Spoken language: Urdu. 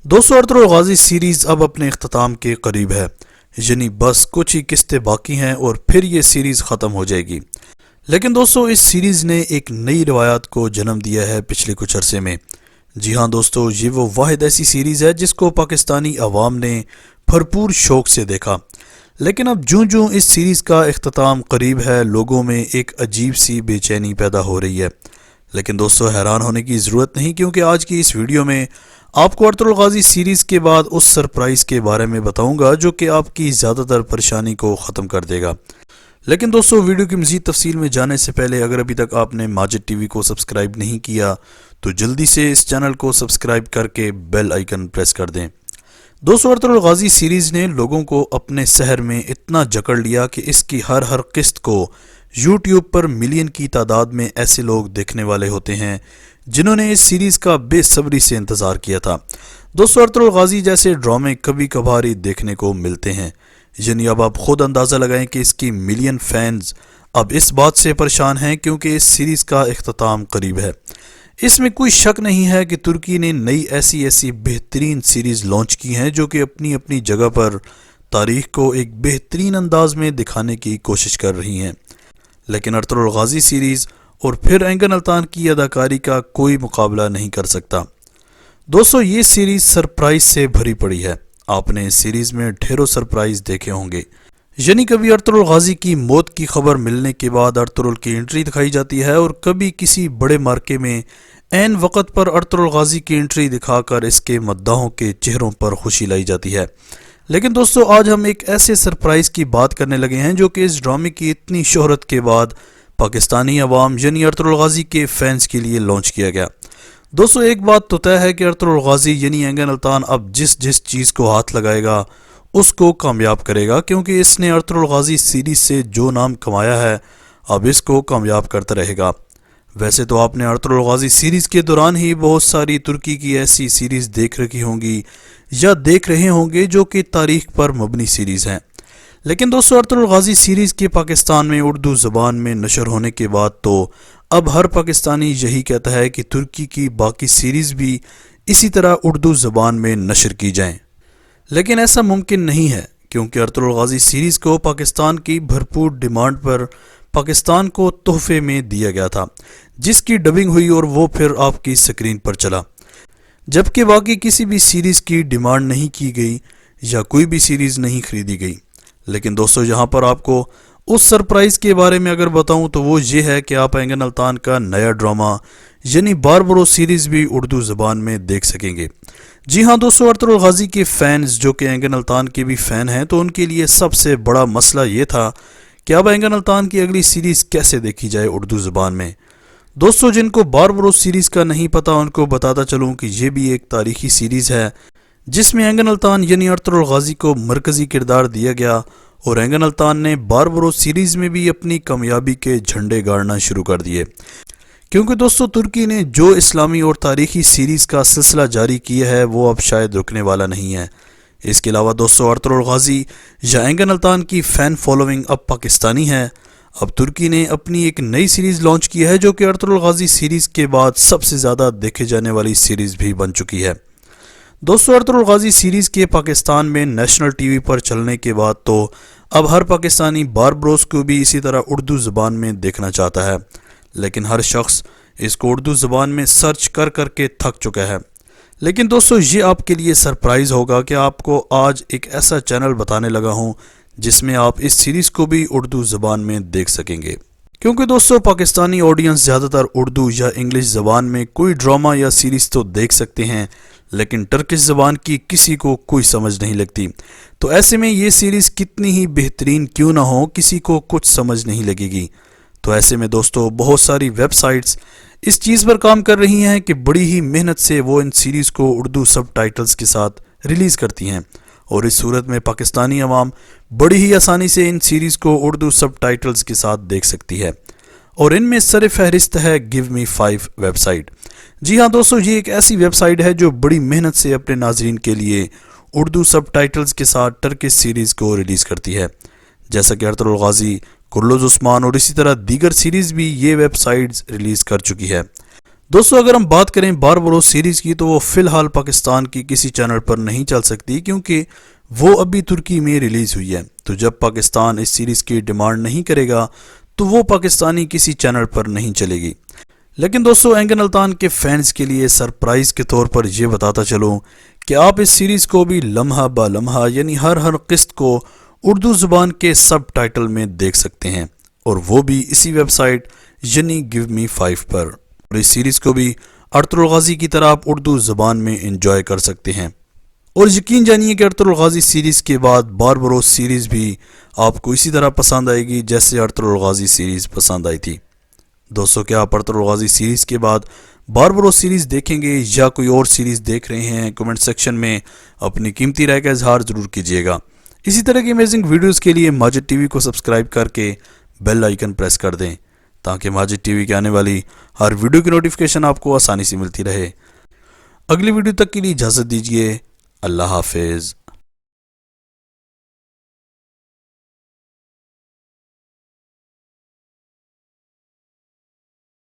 دوستو ارطغرل غازی سیریز اب اپنے اختتام کے قریب ہے، یعنی بس کچھ ہی قسطیں باقی ہیں اور پھر یہ سیریز ختم ہو جائے گی۔ لیکن دوستو اس سیریز نے ایک نئی روایات کو جنم دیا ہے پچھلے کچھ عرصے میں۔ جی ہاں دوستو، یہ وہ واحد ایسی سیریز ہے جس کو پاکستانی عوام نے بھرپور شوق سے دیکھا، لیکن اب جوں اس سیریز کا اختتام قریب ہے لوگوں میں ایک عجیب سی بے چینی پیدا ہو رہی ہے۔ لیکن دوستو حیران ہونے کی ضرورت نہیں، کیونکہ آج کی اس ویڈیو میں آپ کو ارطغرل غازی سیریز کے بعد اس سرپرائز کے بارے میں بتاؤں گا جو کہ آپ کی زیادہ تر پریشانی کو ختم کر دے گا۔ لیکن دوستو ویڈیو کی مزید تفصیل میں جانے سے پہلے اگر ابھی تک آپ نے ماجد ٹی وی کو سبسکرائب نہیں کیا تو جلدی سے اس چینل کو سبسکرائب کر کے بیل آئیکن پریس کر دیں۔ دوستو ارطغرل غازی سیریز نے لوگوں کو اپنے سحر میں اتنا جکڑ لیا کہ اس کی ہر قسط کو یوٹیوب پر ملین کی تعداد میں ایسے لوگ دیکھنے والے ہوتے ہیں جنہوں نے اس سیریز کا بے صبری سے انتظار کیا تھا۔ دوستو ارطغرل غازی جیسے ڈرامے کبھی کبھار ہی دیکھنے کو ملتے ہیں، یعنی اب آپ خود اندازہ لگائیں کہ اس کی ملین فینز اب اس بات سے پریشان ہیں کیونکہ اس سیریز کا اختتام قریب ہے۔ اس میں کوئی شک نہیں ہے کہ ترکی نے نئی ایسی بہترین سیریز لانچ کی ہیں جو کہ اپنی جگہ پر تاریخ کو ایک بہترین انداز میں دکھانے کی کوشش کر رہی ہیں، لیکن ارطغرل غازی سیریز اور پھر اینگن الطان کی اداکاری کا کوئی مقابلہ نہیں کر سکتا۔ دوستو یہ سیریز سرپرائز سے بھری پڑی ہے۔ آپ نے اس سیریز میں ڈھیروں سرپرائز دیکھے ہوں گے، یعنی کبھی ارطغرل غازی کی موت کی خبر ملنے کے بعد ارطغرل کی انٹری دکھائی جاتی ہے، اور کبھی کسی بڑے مارکے میں عین وقت پر ارطغرل غازی کی انٹری دکھا کر اس کے مداحوں کے چہروں پر خوشی لائی جاتی ہے۔ لیکن دوستو آج ہم ایک ایسے سرپرائز کی بات کرنے لگے ہیں جو کہ اس ڈرامے کی اتنی شہرت کے بعد پاکستانی عوام یعنی ارطغرل غازی کے فینس کے لیے لانچ کیا گیا۔ دوستو ایک بات تو طے ہے کہ ارطغرل غازی یعنی اینگن الطان اب جس چیز کو ہاتھ لگائے گا اس کو کامیاب کرے گا، کیونکہ اس نے ارطغرل غازی سیریز سے جو نام کمایا ہے اب اس کو کامیاب کرتا رہے گا۔ ویسے تو آپ نے ارطغرل غازی سیریز کے دوران ہی بہت ساری ترکی کی ایسی سیریز دیکھ رکھی ہوں گی یا دیکھ رہے ہوں گے جو کہ تاریخ پر مبنی سیریز ہیں، لیکن دوستو ارطغرل غازی سیریز کے پاکستان میں اردو زبان میں نشر ہونے کے بعد تو اب ہر پاکستانی یہی کہتا ہے کہ ترکی کی باقی سیریز بھی اسی طرح اردو زبان میں نشر کی جائیں، لیکن ایسا ممکن نہیں ہے کیونکہ ارطغرل غازی سیریز کو پاکستان کی بھرپور ڈیمانڈ پر پاکستان کو تحفے میں دیا گیا تھا، جس کی ڈبنگ ہوئی اور وہ پھر آپ کی سکرین پر چلا، جبکہ باقی کسی بھی سیریز کی ڈیمانڈ نہیں کی گئی یا کوئی بھی سیریز نہیں خریدی گئی۔ لیکن دوستو یہاں پر آپ کو اس سرپرائز کے بارے میں اگر بتاؤں تو وہ یہ ہے کہ آپ اینگن الطان کا نیا ڈرامہ یعنی باربرو سیریز بھی اردو زبان میں دیکھ سکیں گے۔ جی ہاں دوستو، ارطغرل غازی کے فینز جو کہ اینگن الطان کے بھی فین ہیں تو ان کے لیے سب سے بڑا مسئلہ یہ تھا کہ اب اینگن الطان کی اگلی سیریز کیسے دیکھی جائے اردو زبان میں۔ دوستو جن کو باربرو سیریز کا نہیں پتا ان کو بتاتا چلوں کہ یہ بھی ایک تاریخی سیریز ہے جس میں اینگن الطان یعنی ارطغرل غازی کو مرکزی کردار دیا گیا، اور اینگن الطان نے باربرو سیریز میں بھی اپنی کامیابی کے جھنڈے گاڑنا شروع کر دیے، کیونکہ دوستو ترکی نے جو اسلامی اور تاریخی سیریز کا سلسلہ جاری کیا ہے وہ اب شاید رکنے والا نہیں ہے۔ اس کے علاوہ دوستو ارطغرل غازی یا اینگن الطان کی فین فالوئنگ اب پاکستانی ہے۔ اب ترکی نے اپنی ایک نئی سیریز لانچ کی ہے جو کہ ارطغرل غازی سیریز کے بعد سب سے زیادہ دیکھے جانے والی سیریز بھی بن چکی ہے۔ دوستو ارطغرل غازی سیریز کے پاکستان میں نیشنل ٹی وی پر چلنے کے بعد تو اب ہر پاکستانی باربروز کو بھی اسی طرح اردو زبان میں دیکھنا چاہتا ہے، لیکن ہر شخص اس کو اردو زبان میں سرچ کر کے تھک چکا ہے۔ لیکن دوستو یہ آپ کے لیے سرپرائز ہوگا کہ آپ کو آج ایک ایسا چینل بتانے لگا ہوں جس میں آپ اس سیریز کو بھی اردو زبان میں دیکھ سکیں گے، کیونکہ دوستو پاکستانی آڈینس زیادہ تر اردو یا انگلش زبان میں کوئی ڈرامہ یا سیریز تو دیکھ سکتے ہیں، لیکن ٹرکش زبان کی کسی کو کوئی سمجھ نہیں لگتی، تو ایسے میں یہ سیریز کتنی ہی بہترین کیوں نہ ہو کسی کو کچھ سمجھ نہیں لگے گی۔ تو ایسے میں دوستو بہت ساری ویب سائٹس اس چیز پر کام کر رہی ہیں کہ بڑی ہی محنت سے وہ ان سیریز کو اردو سب ٹائٹلز کے ساتھ ریلیز کرتی ہیں، اور اس صورت میں پاکستانی عوام بڑی ہی آسانی سے ان سیریز کو اردو سب ٹائٹلز کے ساتھ دیکھ سکتی ہے، اور ان میں سر فہرست ہے گیو می 5 ویب سائٹ۔ جی ہاں دوستو، یہ ایک ایسی ویب سائٹ ہے جو بڑی محنت سے اپنے ناظرین کے لیے اردو سب ٹائٹلز کے ساتھ ٹرکش سیریز کو ریلیز کرتی ہے، جیسا کہ ارطغرل غازی، کرلوز عثمان اور اسی طرح دیگر سیریز بھی یہ ویب سائٹس ریلیز کر چکی ہے۔ دوستو اگر ہم بات کریں باربروس سیریز کی تو وہ فی الحال پاکستان کی کسی چینل پر نہیں چل سکتی کیونکہ وہ ابھی ترکی میں ریلیز ہوئی ہے، تو جب پاکستان اس سیریز کی ڈیمانڈ نہیں کرے گا تو وہ پاکستانی کسی چینل پر نہیں چلے گی۔ لیکن دوستو اینگن الطان کے فینز کے لیے سرپرائز کے طور پر یہ بتاتا چلوں کہ آپ اس سیریز کو بھی لمحہ با لمحہ یعنی ہر قسط کو اردو زبان کے سب ٹائٹل میں دیکھ سکتے ہیں، اور وہ بھی اسی ویب سائٹ یعنی گیو می 5 پر، اور اس سیریز کو بھی ارطغرل غازی کی طرح آپ اردو زبان میں انجوائے کر سکتے ہیں۔ اور یقین جانیے کہ ارطغرل غازی سیریز کے بعد باربروس سیریز بھی آپ کو اسی طرح پسند آئے گی جیسے ارطغرل غازی سیریز پسند آئی تھی۔ دوستو کیا آپ ارطغرل غازی سیریز کے بعد باربروس سیریز دیکھیں گے یا کوئی اور سیریز دیکھ رہے ہیں؟ کمنٹ سیکشن میں اپنی قیمتی رائے کا اظہار ضرور کیجیے گا۔ اسی طرح کی امیزنگ ویڈیوز کے لیے ماجد ٹی وی کو سبسکرائب کر کے بیل آئیکن پریس کر دیں تاکہ ماجد ٹی وی کے آنے والی ہر ویڈیو کی نوٹیفیکیشن آپ کو آسانی سے ملتی رہے۔ اگلی ویڈیو تک کے لیے اجازت دیجیے۔ اللہ حافظ۔